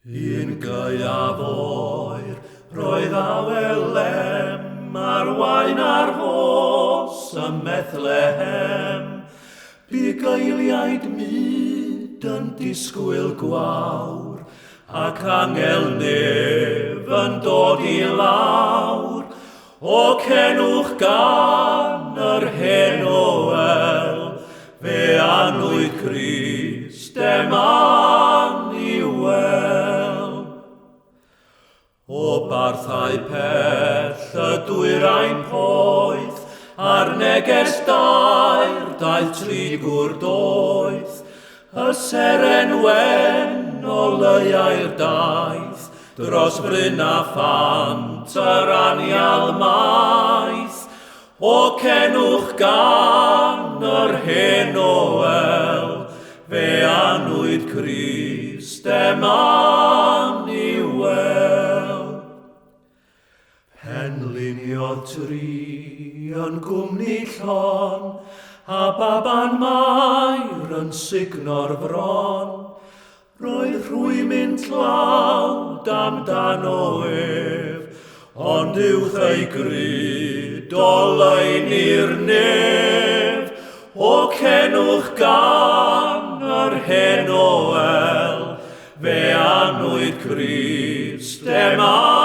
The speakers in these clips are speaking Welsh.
Un gaeaf oer, roedd awelem, arwain ar hos y Methlehem. Bu geiliaid myd yn disgwyl gwawr, ac angel nef yn dod i lawr. O cenwch gan yr hen Oel, fe anwyd Crist Emmanuel. O barthau pell y dwyrain poeth, a'r neges dair daeth trigwr doeth. Y seren wen o leiau'r daeth, dros bryn a phant yr anial maeth. O cenwch gan yr hen Oel, fe anwyd Crist Emmanuel. Penlinio tri yn gwmni llon, a baban mair yn signo'r fron. Roedd rhwy'n tlawd amdan o ef, ond uwch ei gryd o lein i'r nef. O cenwch gan yr hen Oel, fe anwyd Crist Emmanuel.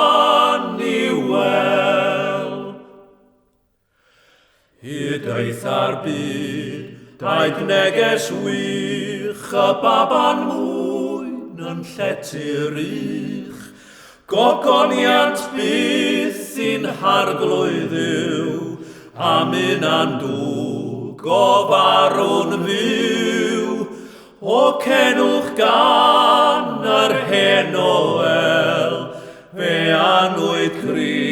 Hyd eith ar byd, daeth neges wych, y baban mwyn yn lletu'r rych. Gogoniant byth i'n harglwydd yw, a minan dwg o farwn fyw. O cenwch gan yr hen Oel, fe anwyd Crist